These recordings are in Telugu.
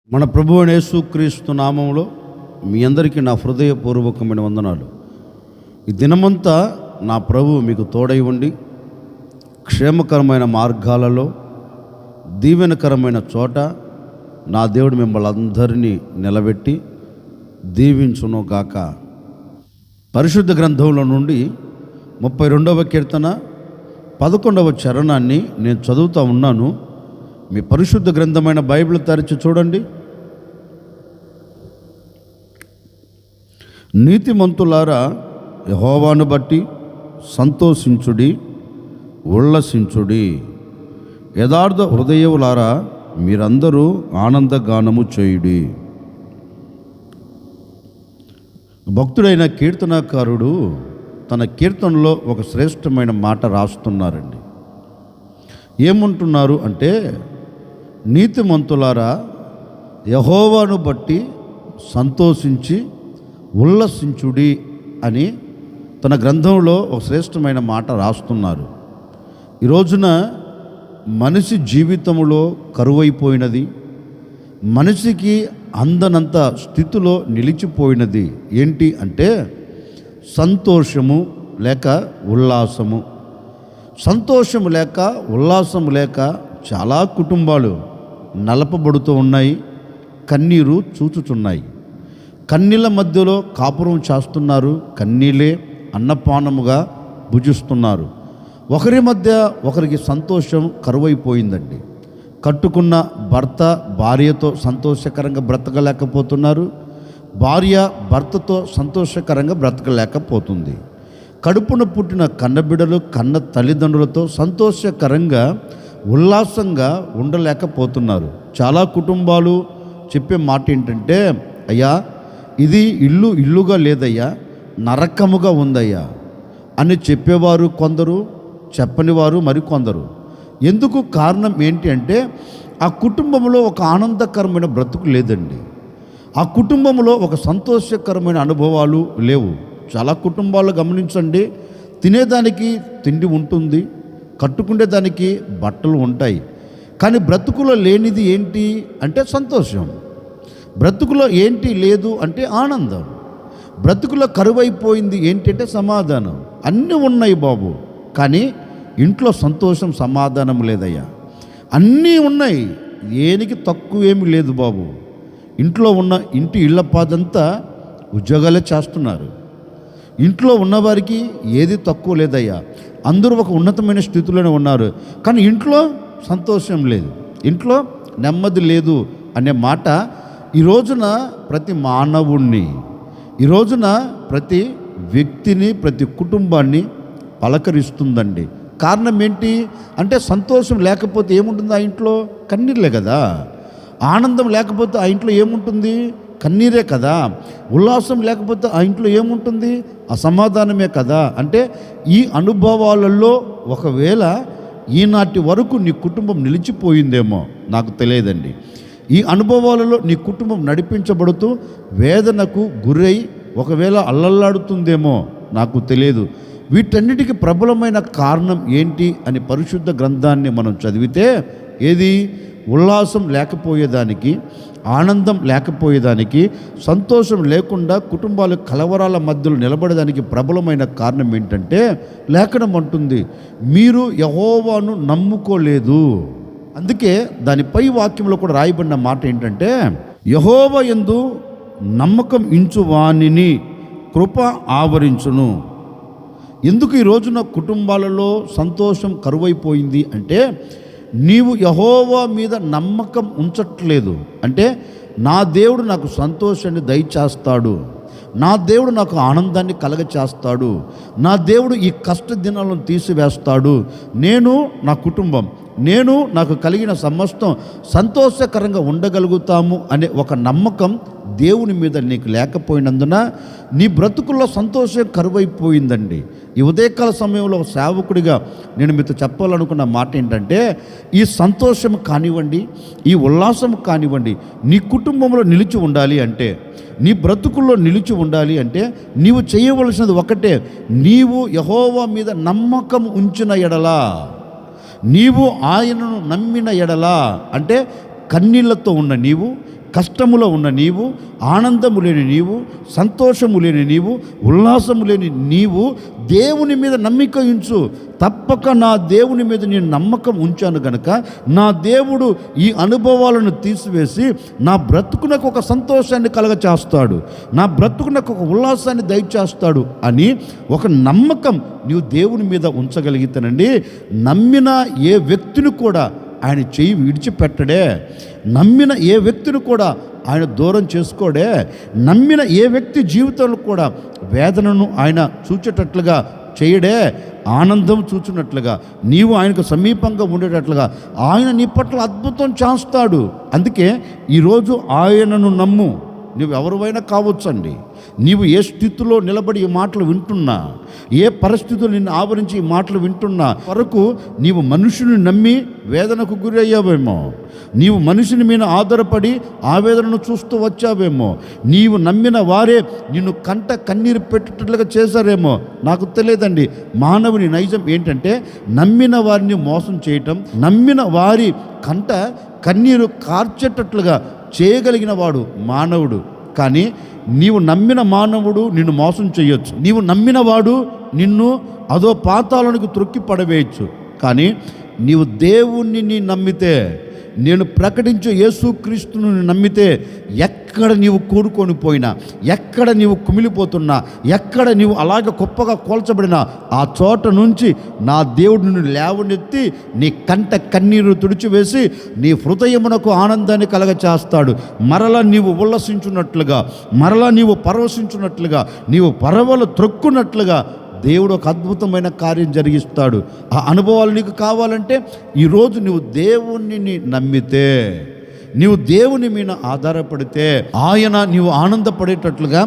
మన ప్రభువు అయిన యేసుక్రీస్తు నామములో మీ అందరికీ నా హృదయపూర్వకమైన వందనాలు. ఈ దినమంతా నా ప్రభువు మీకు తోడై ఉండి క్షేమకరమైన మార్గాలలో దీవెనకరమైన చోట నా దేవుడు మిమ్మల్ని అందరినీ నిలబెట్టి దీవించును గాక. పరిశుద్ధ గ్రంథంలో నుండి 32వ కీర్తన 11వ చరణాన్ని నేను చదువుతూ ఉన్నాను. మీ పరిశుద్ధ గ్రంథమైన బైబిల్ తెరిచి చూడండి. నీతిమంతులారా యెహోవాను బట్టి సంతోషించుడి, ఉల్లసించుడి. యథార్థ హృదయులారా మీరందరూ ఆనందగానము చేయుడి. భక్తుడైన కీర్తనకారుడు తన కీర్తనలో ఒక శ్రేష్టమైన మాట రాస్తున్నారండి. ఏమంటున్నారు అంటే, నీతిమంతులారా యెహోవాను బట్టి సంతోషించి ఉల్లసించుడి అని తన గ్రంథంలో ఒక శ్రేష్టమైన మాట రాస్తున్నారు. ఈ రోజున మనిషి జీవితంలో కరువైపోయినది, మనిషికి అందనంత స్థితిలో నిలిచిపోయినది ఏంటి అంటే సంతోషము లేక ఉల్లాసము. సంతోషము లేక ఉల్లాసము లేక చాలా కుటుంబాలు నలపబడుతూ ఉన్నాయి, కన్నీరు చూచుచున్నాయి. కన్నీళ్ళ మధ్యలో కాపురం చేస్తున్నారు, కన్నీళ్ళే అన్నపానముగా భుజిస్తున్నారు. ఒకరి మధ్య ఒకరికి సంతోషం కరువైపోయిందండి. కట్టుకున్న భర్త భార్యతో సంతోషకరంగా బ్రతకలేకపోతున్నారు, భార్య భర్తతో సంతోషకరంగా బ్రతకలేకపోతుంది. కడుపున పుట్టిన కన్నబిడ్డలు కన్న తల్లిదండ్రులతో సంతోషకరంగా ఉల్లాసంగా ఉండలేకపోతున్నారు. చాలా కుటుంబాలు చెప్పే మాట ఏంటంటే, అయ్యా ఇది ఇల్లుగా లేదయ్యా, నరకముగా ఉందయ్యా అని చెప్పేవారు కొందరు, చెప్పని వారు మరికొందరు. ఎందుకు కారణం ఏంటి అంటే ఆ కుటుంబంలో ఒక ఆనందకరమైన బ్రతుకు లేదండి. ఆ కుటుంబంలో ఒక సంతోషకరమైన అనుభవాలు లేవు. చాలా కుటుంబాలు గమనించండి, తినేదానికి తిండి ఉంటుంది, కట్టుకునేదానికి బట్టలు ఉంటాయి, కానీ బ్రతుకులో లేనిది ఏంటి అంటే సంతోషం. బ్రతుకులో ఏంటి లేదు అంటే ఆనందం. బ్రతుకులో కరువైపోయింది ఏంటి అంటే సమాధానం. అన్నీ ఉన్నాయి బాబు, కానీ ఇంట్లో సంతోషం సమాధానం లేదయ్యా. అన్నీ ఉన్నాయి, ఏనికి తక్కువ ఏమి లేదు బాబు. ఇంట్లో ఉన్న ఇళ్ళ పాదంతా ఉద్యోగాలే చేస్తున్నారు. ఇంట్లో ఉన్నవారికి ఏది తక్కువ లేదయ్యా, అందరూ ఒక ఉన్నతమైన స్థితిలోనే ఉన్నారు, కానీ ఇంట్లో సంతోషం లేదు, ఇంట్లో నెమ్మది లేదు అనే మాట ఈ రోజున ప్రతి మానవుణ్ణి, ఈ రోజున ప్రతి వ్యక్తిని, ప్రతి కుటుంబాన్ని పలకరిస్తుందండి. కారణం ఏంటి అంటే సంతోషం లేకపోతే ఏముంటుంది ఆ ఇంట్లో? కన్నీళ్ళే కదా. ఆనందం లేకపోతే ఆ ఇంట్లో ఏముంటుంది? కన్నీరే కదా. ఉల్లాసం లేకపోతే ఆ ఇంట్లో ఏముంటుంది? అసమాధానమే కదా. అంటే ఈ అనుభవాలలో ఒకవేళ ఈనాటి వరకు నీ కుటుంబం నిలిచిపోయిందేమో నాకు తెలియదండి. ఈ అనుభవాలలో నీ కుటుంబం నడిపించబడుతూ వేదనకు గురై ఒకవేళ అల్లల్లాడుతుందేమో నాకు తెలియదు. వీటన్నిటికీ ప్రబలమైన కారణం ఏంటి అని పరిశుద్ధ గ్రంథాన్ని మనం చదివితే, ఏది ఉల్లాసం లేకపోయేదానికి, ఆనందం లేకపోయేదానికి, సంతోషం లేకుండా కుటుంబాలు కలవరాల మధ్యలో నిలబడేదానికి ప్రబలమైన కారణం ఏంటంటే లేఖనం అంటుంది, మీరు యెహోవాను నమ్ముకోలేదు. అందుకే దానిపై వాక్యంలో కూడా రాయబడిన మాట ఏంటంటే, యెహోవా యందు నమ్మకం ఇంచు వానిని కృప ఆవరించును. ఎందుకు ఈ రోజున కుటుంబాలలో సంతోషం కరువైపోయింది అంటే నీవు యెహోవా మీద నమ్మకం ఉంచట్లేదు. అంటే నా దేవుడు నాకు సంతోషాన్ని దయచేస్తాడు, నా దేవుడు నాకు ఆనందాన్ని కలగచేస్తాడు, నా దేవుడు ఈ కష్ట దినాలను తీసివేస్తాడు, నేను నా కుటుంబం, నేను నాకు కలిగిన సమస్తం సంతోషకరంగా ఉండగలుగుతాము అనే ఒక నమ్మకం దేవుని మీద నీకు లేకపోయినందున నీ బ్రతుకుల్లో సంతోషం కరువైపోయిందండి. ఈ ఉదయకాల సమయంలో సేవకుడిగా నేను మీతో చెప్పాలనుకున్న మాట ఏంటంటే, ఈ సంతోషం కానివ్వండి, ఈ ఉల్లాసం కానివ్వండి నీ కుటుంబంలో నిలిచి ఉండాలి అంటే, నీ బ్రతుకుల్లో నిలిచి ఉండాలి అంటే నీవు చేయవలసినది ఒకటే, నీవు యెహోవా మీద నమ్మకం ఉంచిన ఎడలా, నీవు ఆయనను నమ్మిన ఎడలా, అంటే కన్నీళ్లతో ఉన్న నీవు కష్టములో ఉన్న నీవు, ఆనందము లేని నీవు, సంతోషము లేని నీవు, ఉల్లాసము లేని నీవు దేవుని మీద నమ్మిక ఉంచు. తప్పక నా దేవుని మీద నేను నమ్మకం ఉంచాను గనక నా దేవుడు ఈ అనుభవాలను తీసివేసి నా బ్రతుకునకు ఒక సంతోషాన్ని కలగచేస్తాడు, నా బ్రతుకునకు ఒక ఉల్లాసాన్ని దయచేస్తాడు అని ఒక నమ్మకం నీవు దేవుని మీద ఉంచగలిగితేనండి, నమ్మిన ఏ వ్యక్తిని కూడా ఆయన చెయ్యి విడిచిపెట్టడే, నమ్మిన ఏ వ్యక్తిని కూడా ఆయన దూరం చేసుకోడే, నమ్మిన ఏ వ్యక్తి జీవితంలో కూడా వేదనను ఆయన చూచేటట్లుగా చేయడే, ఆనందం చూచినట్లుగా నీవు ఆయనకు సమీపంగా ఉండేటట్లుగా ఆయన నీ పట్ల అద్భుతం చేస్తాడు. అందుకే ఈరోజు ఆయనను నమ్ము. నువ్వు ఎవరివైనా కావచ్చండి, నీవు ఏ స్థితిలో నిలబడి ఈ మాటలు వింటున్నా, ఏ పరిస్థితులు నిన్ను ఆవరించి ఈ మాటలు వింటున్నా వరకు నీవు మనుషుని నమ్మి వేదనకు గురి అయ్యావేమో, నీవు మనుషుని మీద ఆధారపడి ఆవేదనను చూస్తూ వచ్చావేమో, నీవు నమ్మిన వారే నిన్ను కంట కన్నీరు పెట్టేటట్లుగా చేశారేమో, నాకు తెలియదండి. మానవుని నైజం ఏంటంటే నమ్మిన వారిని మోసం చేయటం, నమ్మిన వారి కంట కన్నీరు కార్చేటట్లుగా చేయగలిగిన వాడు మానవుడు. కానీ నీవు నమ్మిన మానవుడు నిన్ను మోసం చేయొచ్చు, నీవు నమ్మిన వాడు నిన్ను అదో పాతాళానికి త్రొక్కి పడవేయచ్చు. కానీ నీవు దేవుణ్ణి నమ్మితే, నేను ప్రకటించే యేసుక్రీస్తును నమ్మితే ఎక్కడ నీవు కూడుకొని పోయినా, ఎక్కడ నీవు కుమిలిపోతున్నా, ఎక్కడ నీవు అలాగే గొప్పగా కోల్చబడినా ఆ చోట నుంచి నా దేవుడు నిన్ను లేవనెత్తి నీ కంట కన్నీరు తుడిచివేసి నీ హృదయమునకు ఆనందాన్ని కలగచేస్తాడు. మరలా నీవు ఉల్లసించున్నట్లుగా, మరలా నీవు పరవశించున్నట్లుగా, నీవు పరవలు త్రొక్కున్నట్లుగా దేవుడు ఒక అద్భుతమైన కార్యం జరిగిస్తాడు. ఆ అనుభవాలు నీకు కావాలంటే ఈరోజు నువ్వు దేవుణ్ణి నమ్మితే, నీవు దేవుని మీద ఆధారపడితే ఆయన నీవు ఆనందపడేటట్లుగా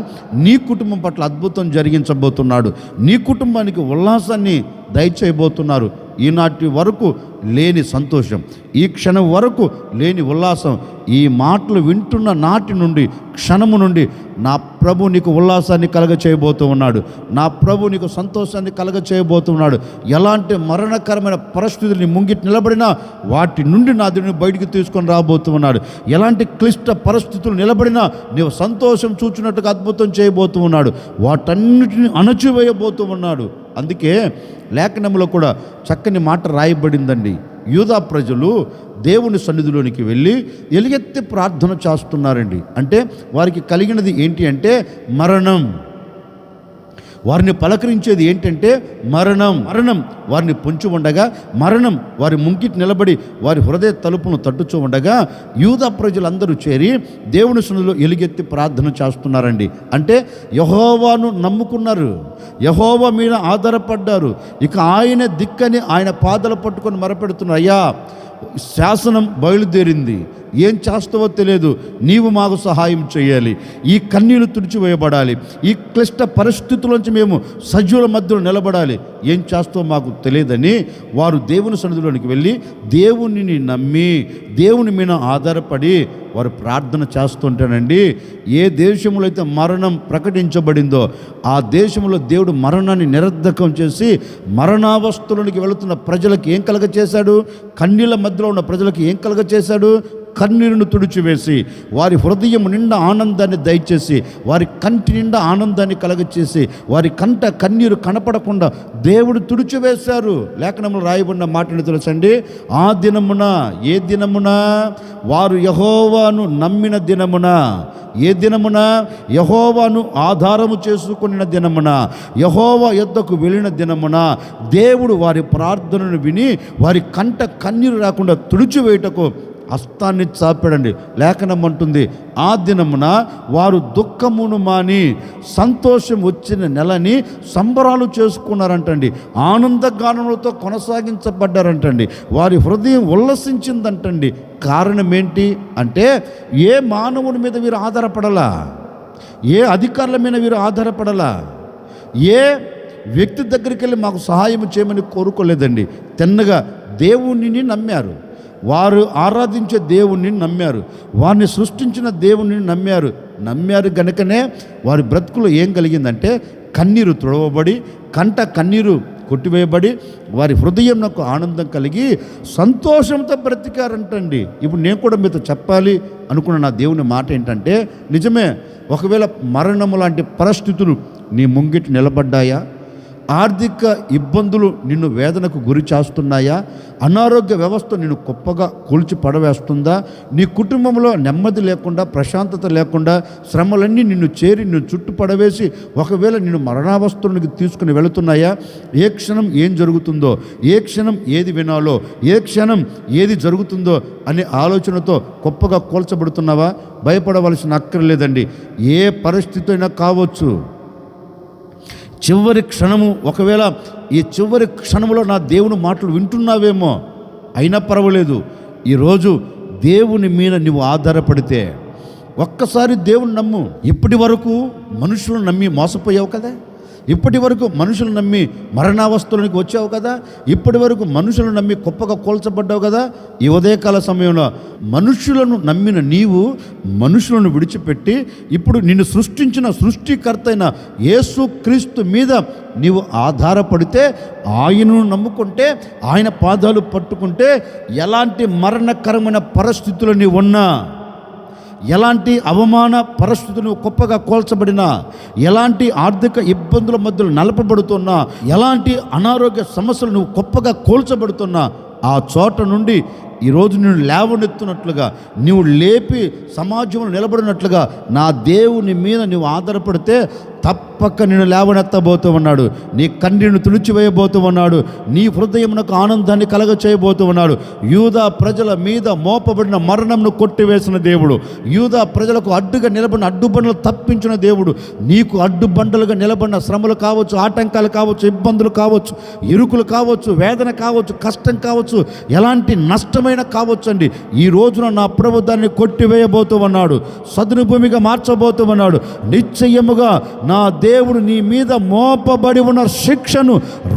నీ కుటుంబం పట్ల అద్భుతం జరిగించబోతున్నాడు. నీ కుటుంబానికి ఉల్లాసాన్ని దయచేయబోతున్నారు. ఈనాటి వరకు లేని సంతోషం, ఈ క్షణం వరకు లేని ఉల్లాసం, ఈ మాటలు వింటున్న నాటి నుండి, క్షణము నుండి నా ప్రభు నీకు ఉల్లాసాన్ని కలగచేయబోతూ ఉన్నాడు. నా ప్రభు నీకు సంతోషాన్ని కలగచేయబోతున్నాడు. ఎలాంటి మరణకరమైన పరిస్థితులు నీ ముంగిటి నిలబడినా వాటి నుండి నా దేవుని బయటికి తీసుకొని రాబోతూ ఉన్నాడు. ఎలాంటి క్లిష్ట పరిస్థితులు నిలబడినా నీవు సంతోషం చూచినట్టుగా అద్భుతం చేయబోతూ ఉన్నాడు. వాటన్నిటిని అణచివేయబోతూ ఉన్నాడు. అందుకే లేఖనంలో కూడా చక్కని మాట రాయబడిందండి. యూదా ప్రజలు దేవుని సన్నిధిలోనికి వెళ్ళి ఎలుగెత్తి ప్రార్థన చేస్తున్నారండి. అంటే వారికి కలిగినది ఏంటి అంటే మరణం. వారిని పలకరించేది ఏంటంటే మరణం. మరణం వారిని పొంచి ఉండగా, మరణం వారి ముంగిటి నిలబడి వారి హృదయ తలుపును తట్టుచూ ఉండగా యూదా ప్రజలందరూ చేరి దేవుని సన్నిధిలో ఎలుగెత్తి ప్రార్థన చేస్తున్నారండి. అంటే యెహోవాను నమ్ముకున్నారు, యెహోవా మీద ఆధారపడ్డారు. ఇక ఆయన దిక్కని ఆయన పాదాలు పట్టుకొని మొరపెడుతున్నారు, అయ్యా శాసనం బయలుదేరింది, ఏం చేస్తావో తెలియదు, నీవు మాకు సహాయం చేయాలి, ఈ కన్నీళ్లు తుడిచివేయబడాలి, ఈ క్లిష్ట పరిస్థితుల్లోంచి మేము సజీవుల మధ్యలో నిలబడాలి, ఏం చేస్తావో మాకు తెలియదని వారు దేవుని సన్నిధిలోనికి వెళ్ళి దేవునిని నమ్మి దేవుని మీద ఆధారపడి వారు ప్రార్థన చేస్తుంటానండి. ఏ దేశంలో అయితే మరణం ప్రకటించబడిందో ఆ దేశంలో దేవుడు మరణాన్ని నిరర్ధకం చేసి మరణావస్థలోనికి వెళుతున్న ప్రజలకు ఏం కలగచేశాడు? కన్నీళ్ళ మధ్యలో ఉన్న ప్రజలకు ఏం కలగచేశాడు? కన్నీరును తుడిచివేసి వారి హృదయం నిండా ఆనందాన్ని దయచేసి వారి కంటి నిండా ఆనందాన్ని కలగచేసి వారి కంట కన్నీరు కనపడకుండా దేవుడు తుడిచివేశారు. లేఖనంలో రాయబడిన మాటను తెలుసండి. ఆ దినమున, ఏ దినమున? వారు యెహోవాను నమ్మిన దినమున. ఏ దినమున? యెహోవాను ఆధారము చేసుకున్న దినమున, యెహోవా యొద్దకు వెళ్ళిన దినమున దేవుడు వారి ప్రార్థనను విని వారి కంట కన్నీరు రాకుండా తుడిచివేయుటకు హస్తాన్ని చాపాడండి. లేఖనం అంటుంది, ఆ దినమున వారు దుఃఖమును మాని సంతోషం వచ్చిన నెలని సంబరాలు చేసుకున్నారంటండి. ఆనందగానములతో కొనసాగించబడ్డారంటండి. వారి హృదయం ఉల్లసించిందంటండి. కారణం ఏంటి అంటే ఏ మానవుని మీద వీరు ఆధారపడలా, ఏ అధికారుల మీద వీరు ఆధారపడలా, ఏ వ్యక్తి దగ్గరికి వెళ్ళి మాకు సహాయం చేయమని కోరుకోలేదండి. తిన్నగా దేవునిని నమ్మారు, వారు ఆరాధించే దేవుణ్ణి నమ్మారు, వారిని సృష్టించిన దేవుణ్ణి నమ్మారు గనుకనే వారి బ్రతుకులో ఏం కలిగిందంటే కన్నీరు తుడవబడి కంట కన్నీరు కొట్టివేయబడి వారి హృదయం నాకు ఆనందం కలిగి సంతోషంతో బ్రతికారంటండి. ఇప్పుడు నేను కూడా మీతో చెప్పాలి అనుకున్న నా దేవుని మాట ఏంటంటే, నిజమే, ఒకవేళ మరణము లాంటి పరిస్థితులు నీ ముంగిటి నిలబడ్డాయా, ఆర్థిక ఇబ్బందులు నిన్ను వేదనకు గురి చేస్తున్నాయా, అనారోగ్య వ్యవస్థ నిన్ను గొప్పగా కూల్చి పడవేస్తుందా, నీ కుటుంబంలో నెమ్మది లేకుండా, ప్రశాంతత లేకుండా, శ్రమలన్నీ నిన్ను చేరి నిన్ను చుట్టు పడవేసి ఒకవేళ నిన్ను మరణావస్థలోనికి తీసుకుని వెళుతున్నాయా, ఏ క్షణం ఏం జరుగుతుందో, ఏ క్షణం ఏది వినాలో, ఏ క్షణం ఏది జరుగుతుందో అనే ఆలోచనతో గొప్పగా కూల్చబడుతున్నావా? భయపడవలసిన అక్కర్లేదండి. ఏ పరిస్థితి అయినా కావచ్చు. చివరి క్షణము, ఒకవేళ ఈ చివరి క్షణంలో నా దేవుని మాటలు వింటున్నావేమో, అయినా పర్వాలేదు. ఈరోజు దేవుని మీద నువ్వు ఆధారపడితే, ఒక్కసారి దేవుని నమ్ము. ఇప్పటి వరకు మనుషులను నమ్మి మోసపోయావు కదా, ఇప్పటి వరకు మనుషులను నమ్మి మరణావస్థలోనికి వచ్చావు కదా, ఇప్పటి వరకు మనుషులను నమ్మి గొప్పగా కూల్చబడ్డావు కదా. ఈ ఉదయకాల సమయంలో మనుషులను నమ్మిన నీవు మనుషులను విడిచిపెట్టి ఇప్పుడు నిన్ను సృష్టించిన సృష్టికర్త అయిన యేసుక్రీస్తు మీద నీవు ఆధారపడితే, ఆయనను నమ్ముకుంటే, ఆయన పాదాలు పట్టుకుంటే, ఎలాంటి మరణకరమైన పరిస్థితులు నీవు ఉన్నా, ఎలాంటి అవమాన పరిస్థితులు గొప్పగా కోల్చబడినా, ఎలాంటి ఆర్థిక ఇబ్బందుల మధ్యలో నలపబడుతున్నా, ఎలాంటి అనారోగ్య సమస్యలు నువ్వు గొప్పగా కోల్చబడుతున్నా, ఆ చోట నుండి ఈరోజు నేను లేవనెత్తున్నట్లుగా, నీవు లేపి సమాజంలో నిలబడినట్లుగా నా దేవుని మీద నువ్వు ఆధారపడితే తప్పక నేను లేవనెత్తబోతూ ఉన్నాడు. నీ కన్నీరును తుడిచివేయబోతూ ఉన్నాడు. నీ హృదయమునకు ఆనందాన్ని కలగ చేయబోతూ ఉన్నాడు. యూదా ప్రజల మీద మోపబడిన మరణంను కొట్టివేసిన దేవుడు, యూదా ప్రజలకు అడ్డుగా నిలబడిన అడ్డుబండలు తప్పించిన దేవుడు, నీకు అడ్డుబండలుగా నిలబడిన శ్రమలు కావచ్చు, ఆటంకాలు కావచ్చు, ఇబ్బందులు కావచ్చు, ఇరుకులు కావచ్చు, వేదన కావచ్చు, కష్టం కావచ్చు, ఎలాంటి నష్టమైన కావచ్చు అండి, ఈ రోజున నా ప్రభు దాన్ని కొట్టివేయబోతూ ఉన్నాడు. సదును భూమిగా మార్చబోతూ ఉన్నాడు. నిశ్చయముగా నా దేవుడు నీ మీద మోపబడి ఉన్న శిక్షను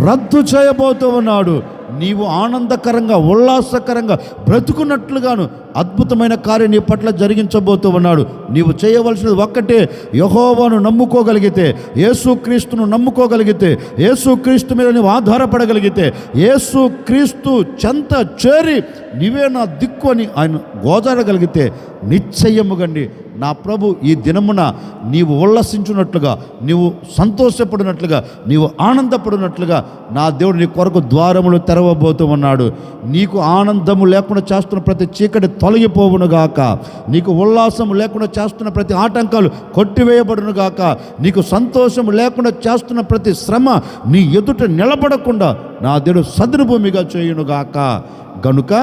రద్దు చేయబోతూ ఉన్నాడు. నీవు ఆనందకరంగా, ఉల్లాసకరంగా బ్రతుకున్నట్లుగాను అద్భుతమైన కార్యం నీ పట్ల జరిగించబోతూ ఉన్నాడు. నీవు చేయవలసినది ఒక్కటే, యెహోవాను నమ్ముకోగలిగితే, యేసుక్రీస్తును నమ్ముకోగలిగితే, యేసుక్రీస్తు మీద నీవు ఆధారపడగలిగితే, యేసుక్రీస్తు చెంత చేరి నీవే నా దిక్కు అని ఆయన గోజాడగలిగితే, నిశ్చయముగండి నా ప్రభు ఈ దినమున నీవు ఉల్లసించున్నట్లుగా, నీవు సంతోషపడినట్లుగా, నీవు ఆనందపడినట్లుగా నా దేవుడు నీ కొరకు ద్వారములు తెరవబోతూ ఉన్నాడు. నీకు ఆనందము లేకుండా చేస్తున్న ప్రతి చీకటి తొలగిపోవునుగాక, నీకు ఉల్లాసము లేకుండా చేస్తున్న ప్రతి ఆటంకాలు కొట్టివేయబడునుగాక, నీకు సంతోషము లేకుండా చేస్తున్న ప్రతి శ్రమ నీ ఎదుట నిలబడకుండా నా దేవుడు సదును భూమిగా చేయునుగాక. గనుక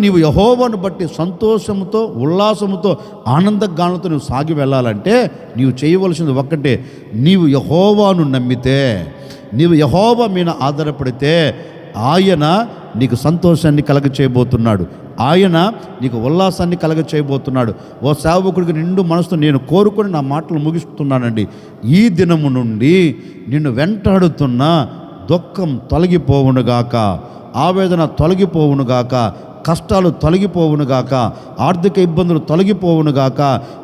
నీవు యెహోవాను బట్టి సంతోషముతో, ఉల్లాసముతో, ఆనందగానంతో నువ్వు సాగి వెళ్ళాలంటే నీవు చేయవలసింది ఒక్కటే, నీవు యెహోవాను నమ్మితే, నీవు యెహోవా మీద ఆధారపడితే ఆయన నీకు సంతోషాన్ని కలగ చేయబోతున్నాడు. ఆయన నీకు ఉల్లాసాన్ని కలగ చేయబోతున్నాడు. ఓ సేవకుడికి నిండు మనసుతో నేను కోరుకొని నా మాటలు ముగిస్తున్నానండి. ఈ దినము నుండి నిన్ను వెంటాడుతున్న దుఃఖం తొలగిపోవునుగాక, ఆవేదన తొలగిపోవునుగాక, కష్టాలు తొలగిపోవునుగాక, ఆర్థిక ఇబ్బందులు తొలగిపోవునుగాక.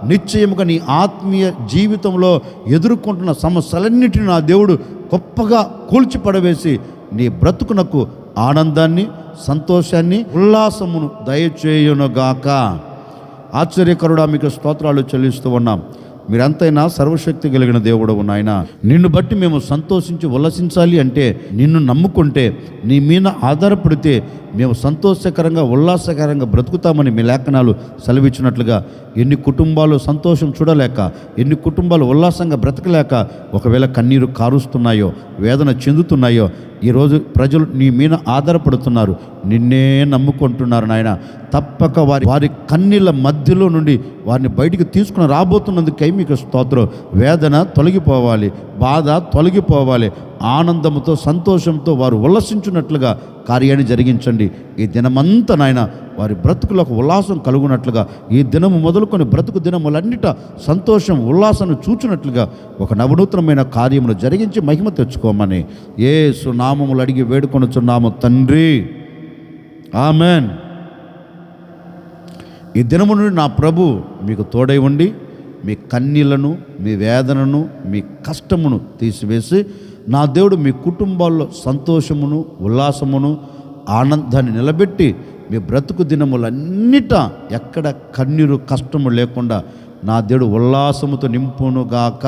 నిశ్చయముగా నీ ఆత్మీయ జీవితంలో ఎదుర్కొంటున్న సమస్యలన్నిటిని నా దేవుడు గొప్పగా కూల్చిపడవేసి నీ బ్రతుకునకు ఆనందాన్ని, సంతోషాన్ని, ఉల్లాసమును దయచేయునుగాక. ఆశ్చర్యకరుడా మీకు స్తోత్రాలు చెల్లిస్తూ ఉన్నాం. మీరంతైనా సర్వశక్తి కలిగిన దేవుడు నాయన, నిన్ను బట్టి మేము సంతోషించి ఉల్లసించాలి అంటే, నిన్ను నమ్ముకుంటే, నీ మీద ఆధారపడితే మేము సంతోషకరంగా, ఉల్లాసకరంగా బ్రతుకుతామని మీ లేఖనాలు సెలవిచ్చినట్లుగా ఎన్ని కుటుంబాలు సంతోషం చూడలేక, ఎన్ని కుటుంబాలు ఉల్లాసంగా బ్రతకలేక ఒకవేళ కన్నీరు కారుస్తున్నాయో, వేదన చెందుతున్నాయో, ఈరోజు ప్రజలు నీ మీద ఆధారపడుతున్నారు, నిన్నే నమ్ముకుంటున్నారు నాయన. తప్పక వారి కన్నీళ్ళ మధ్యలో నుండి వారిని బయటికి తీసుకుని రాబోతున్నందుకై మీకు స్తోత్రం. వేదన తొలగిపోవాలి, బాధ తొలగిపోవాలి, ఆనందంతో, సంతోషంతో వారు ఉల్లసించున్నట్లుగా కార్యాన్ని జరిగించండి. ఈ దినమంతా నాయన వారి బ్రతుకులకు ఉల్లాసం కలుగునట్లుగా, ఈ దినము మొదలుకొని బ్రతుకు దినములన్నిట సంతోషం, ఉల్లాసాన్ని చూచినట్లుగా ఒక నవనూతనమైన కార్యమును జరిగించి మహిమ తెచ్చుకోమని యేసు నామములు అడిగి వేడుకొనుచున్నాము తండ్రి, ఆమెన్. ఈ దినము నుండి నా ప్రభు మీకు తోడై ఉండి మీ కన్నీళ్లను, మీ వేదనను, మీ కష్టమును తీసివేసి నా దేవుడు మీ కుటుంబాల్లో సంతోషమును, ఉల్లాసమును, ఆనందాన్ని నిలబెట్టి మీ బ్రతుకు దినములన్నిట ఎక్కడ కన్నీరు కష్టము లేకుండా నా దేవుడు ఉల్లాసముతో నింపునుగాక.